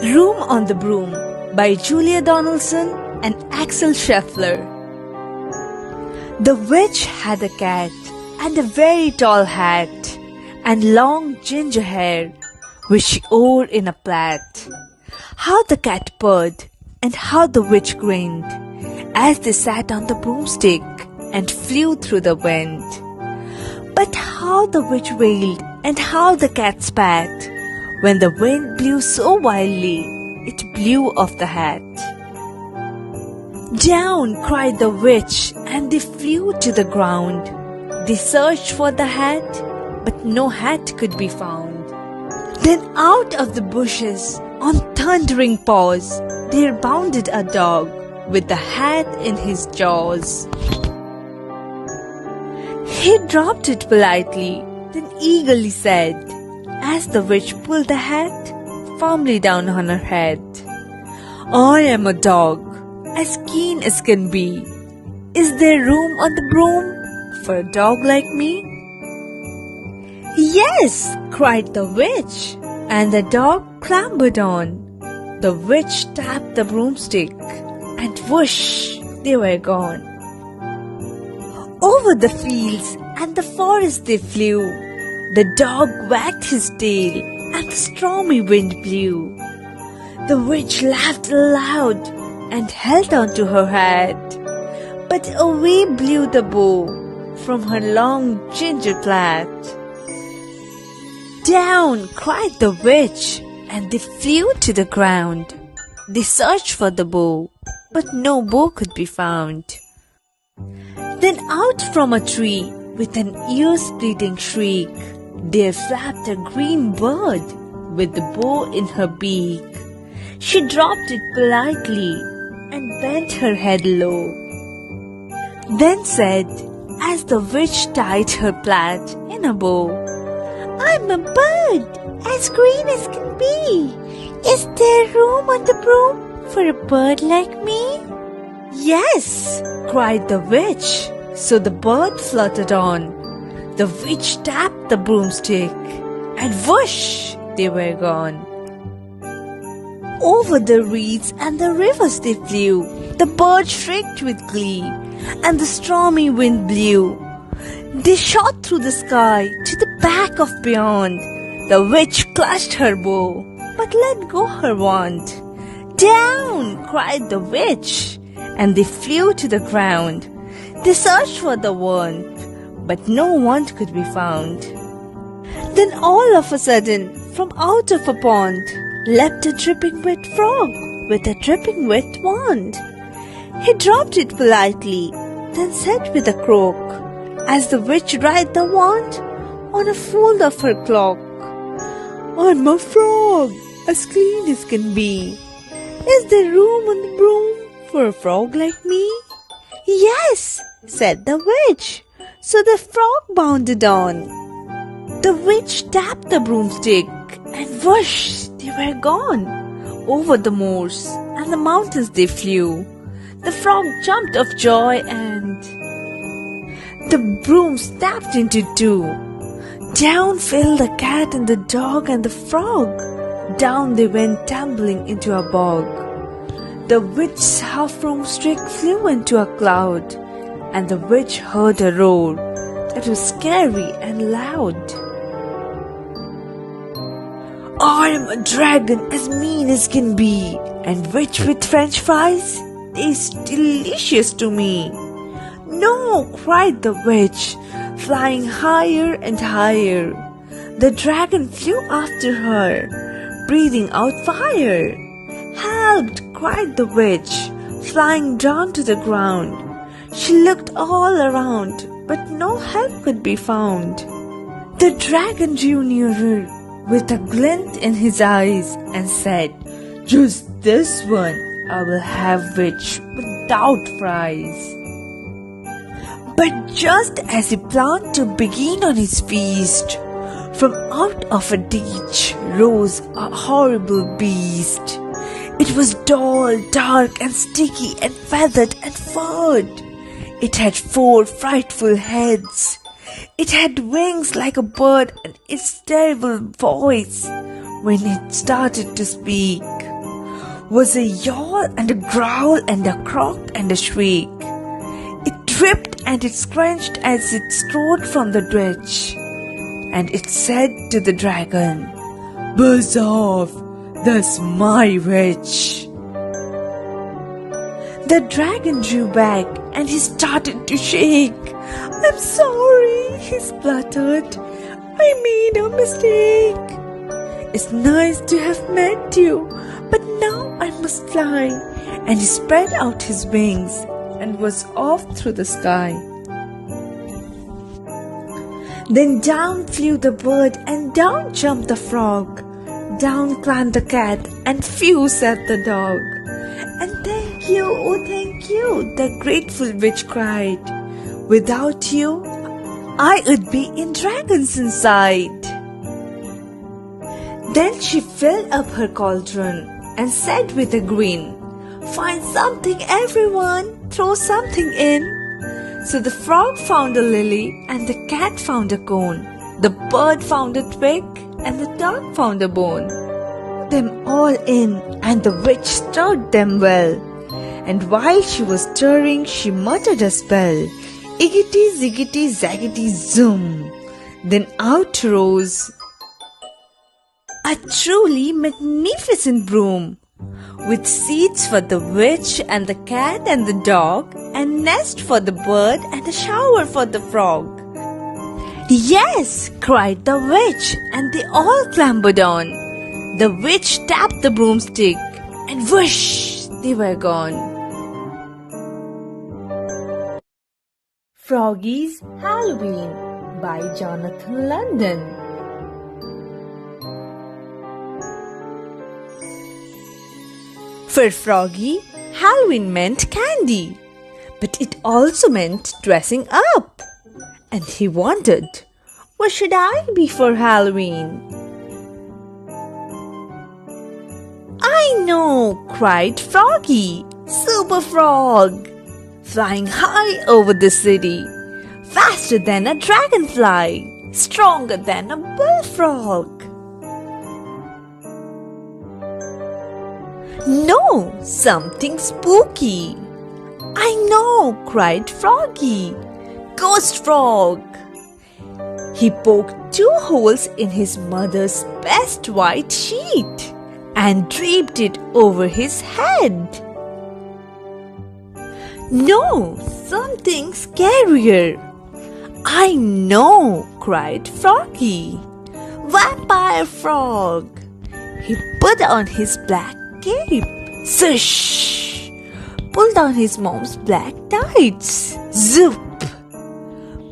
Room on the Broom by Julia Donaldson and Axel Scheffler. The witch had a cat and a very tall hat and long ginger hair which she wore in a plait. How the cat purred and how the witch grinned as they sat on the broomstick and flew through the wind. But how the witch wailed and how the cat spat when the wind blew so wildly it blew off the hat. Down cried the witch and they flew to the ground. They searched for the hat, but no hat could be found. Then out of the bushes, on thundering paws, there bounded a dog with the hat in his jaws. He dropped it politely, then eagerly said, as the witch pulled the hat firmly down on her head, "I am a dog, as keen as can be. Is there room on the broom for a dog like me?" "Yes," cried the witch, and the dog clambered on. The witch tapped the broomstick, and whoosh, they were gone. Over the fields and the forest they flew. The dog wagged his tail, and the stormy wind blew. The witch laughed aloud and held on to her hat, but away blew the bow from her long ginger plait. Down cried the witch, and they flew to the ground. They searched for the bow, but no bow could be found. Then out from a tree, with an ear-splitting shriek, there flapped a green bird with the bow in her beak. She dropped it politely and bent her head low. Then said, as the witch tied her plait in a bow, "I'm a bird, as green as can be. Is there room on the broom for a bird like me?" "Yes," cried the witch. So the bird fluttered on. The witch tapped the broomstick, and whoosh, they were gone. Over the reeds and the rivers they flew. The bird shrieked with glee, and the stormy wind blew. They shot through the sky to the back of beyond. The witch clutched her bow, but let go her wand. "Down!" cried the witch, and they flew to the ground. They searched for the wand, but no wand could be found. Then all of a sudden, from out of a pond, leapt a dripping wet frog with a dripping wet wand. He dropped it politely, then said with a croak, as the witch dried the wand on a fold of her cloak, "I'm a frog, as clean as can be. Is there room on the broom for a frog like me?" "Yes," said the witch. So the frog bounded on. The witch tapped the broomstick, and whoosh, they were gone. Over the moors and the mountains they flew. The frog jumped of joy, and the broom snapped into two. Down fell the cat and the dog and the frog. Down they went tumbling into a bog. The witch's half broomstick flew into a cloud, and the witch heard a roar that was scary and loud. "I am a dragon as mean as can be, and witch with French fries tastes delicious to me." "No," cried the witch, flying higher and higher. The dragon flew after her, breathing out fire. "Help!" cried the witch, flying down to the ground. She looked all around, but no help could be found. The dragon drew nearer with a glint in his eyes and said, "Just this one I will have, witch, without fries." But just as he planned to begin on his feast, from out of a ditch rose a horrible beast. It was tall, dark, and sticky, and feathered and furred. It had 4 frightful heads. It had wings like a bird, and its terrible voice when it started to speak was a yawl and a growl and a croak and a shriek. It dripped and it scrunched as it strode from the ditch. And it said to the dragon, "Buzz off, that's my witch." The dragon drew back and he started to shake. "I'm sorry," he spluttered. "I made a mistake. It's nice to have met you, but now I must fly." And he spread out his wings and was off through the sky. Then down flew the bird and down jumped the frog. Down climbed the cat and phew said the dog. "And thank you, oh thank you," the grateful witch cried. "Without you, I would be in dragon's inside." Then she filled up her cauldron and said with a grin, "Find something, everyone, throw something in." So the frog found a lily and the cat found a cone. The bird found a twig and the dog found a bone. Them all in, and the witch stirred them well. And while she was stirring, she muttered a spell. Iggity, ziggity, zaggity, zoom. Then out rose a truly magnificent broom, with seats for the witch and the cat and the dog, and nest for the bird and a shower for the frog. "Yes," cried the witch, and they all clambered on. The witch tapped the broomstick, and whoosh, they were gone. Froggy's Halloween by Jonathan London. For Froggy, Halloween meant candy, but it also meant dressing up. And he wondered, what should I be for Halloween? "I know," cried Froggy, Super Frog, flying high over the city, faster than a dragonfly, stronger than a bullfrog. "No, something spooky." "I know," cried Froggy, Ghost Frog. He poked 2 holes in his mother's best white sheet and draped it over his head. "No, something scarier." "I know," cried Froggy, Vampire Frog. He put on his black cape, swish, pulled on his mom's black tights, zoop,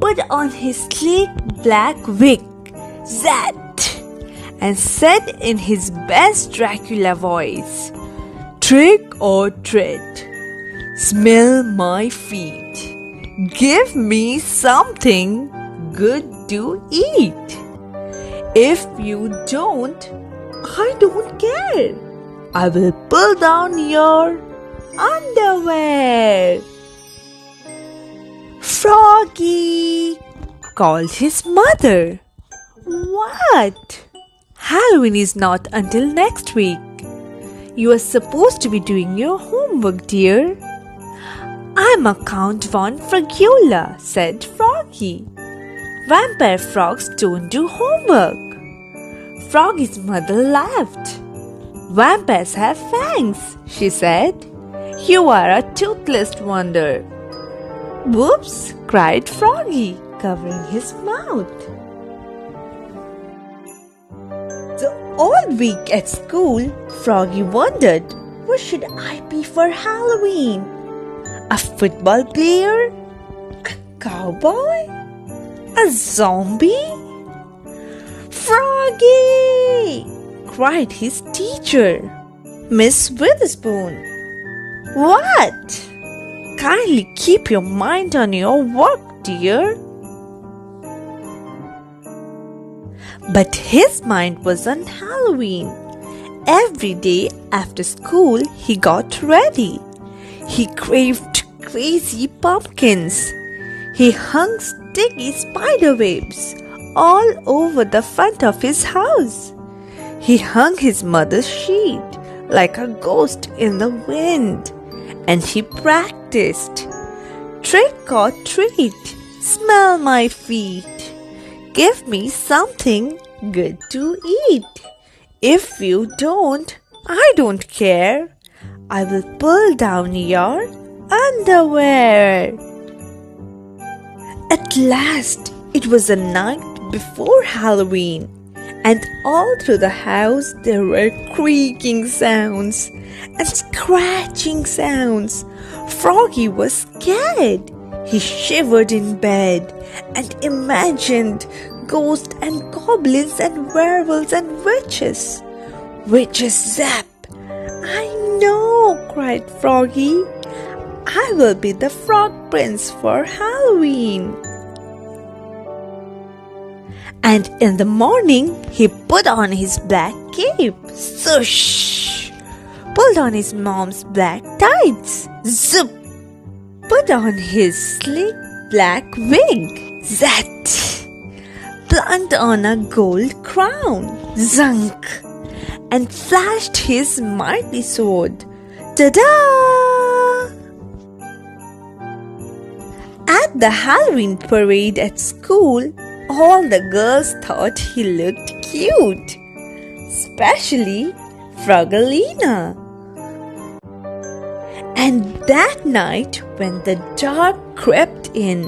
put on his sleek black wig, zat, and said in his best Dracula voice, "Trick or treat, smell my feet, give me something good to eat. If you don't, I don't care. I will pull down your underwear." "Froggy," called his mother. "What?" "Halloween is not until next week. You are supposed to be doing your homework, dear." "I'm a Count von Fragula," said Froggy. "Vampire frogs don't do homework." Froggy's mother laughed. "Vampires have fangs," she said. "You are a toothless wonder." "Whoops!" cried Froggy, covering his mouth. So all week at school, Froggy wondered, what should I be for Halloween? A football player? A cowboy? A zombie? "Froggy!" cried his teacher, Miss Witherspoon. "What?" "Kindly keep your mind on your work, dear." But his mind was on Halloween. Every day after school, he got ready. He craved crazy pumpkins. He hung sticky spider webs all over the front of his house. He hung his mother's sheet like a ghost in the wind, and he practiced. Trick or treat, smell my feet, give me something good to eat. If you don't, I don't care, I will pull down your underwear. At last, it was the night before Halloween, and all through the house there were creaking sounds and scratching sounds. Froggy was scared. He shivered in bed and imagined ghosts and goblins and werewolves and witches. Witches zap! I know, cried Froggy. I will be the Frog Prince for Halloween. And in the morning, he put on his black cape, swoosh! Pulled on his mom's black tights, zoop! Put on his slick black wig, zat! Plunked on a gold crown, zunk! And flashed his mighty sword, ta-da! At the Halloween parade at school, all the girls thought he looked cute, especially Froggalina. And that night, when the dark crept in,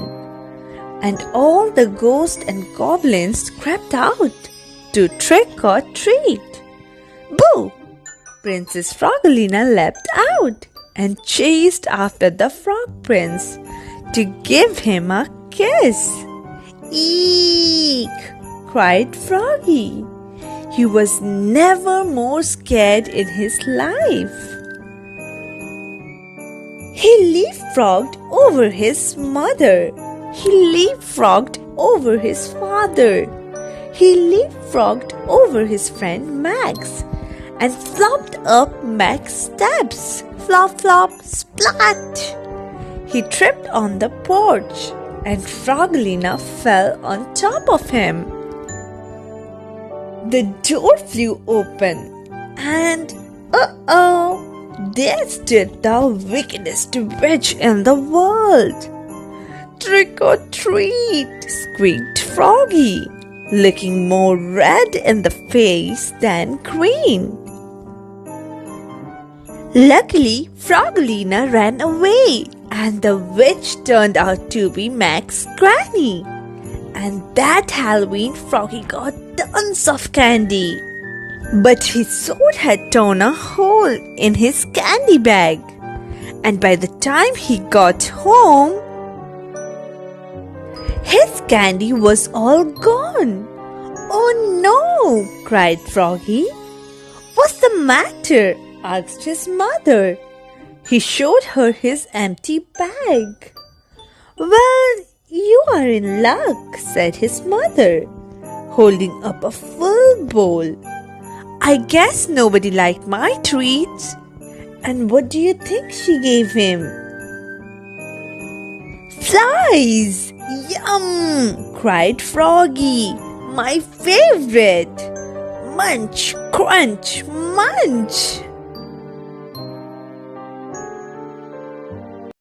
and all the ghosts and goblins crept out to trick or treat, boo! Princess Froggalina leapt out and chased after the Frog Prince to give him a kiss. Eek! Cried Froggy. He was never more scared in his life. He leapfrogged over his mother. He leapfrogged over his father. He leapfrogged over his friend Max and flopped up Mac's steps. Flop, flop, splat! He tripped on the porch and Froggalina fell on top of him. The door flew open and there stood the wickedest witch in the world. Trick or treat, squeaked Froggy, looking more red in the face than green. Luckily, Froggalina ran away, and the witch turned out to be Mac's granny. And that Halloween, Froggy got tons of candy. But his sword had torn a hole in his candy bag. And by the time he got home, his candy was all gone. Oh no, cried Froggy. What's the matter? Asked his mother. He showed her his empty bag. Well, you are in luck, said his mother, holding up a full bowl. I guess nobody liked my treats. And what do you think she gave him? Flies! Yum! Cried Froggy. My favorite! Munch, crunch, munch!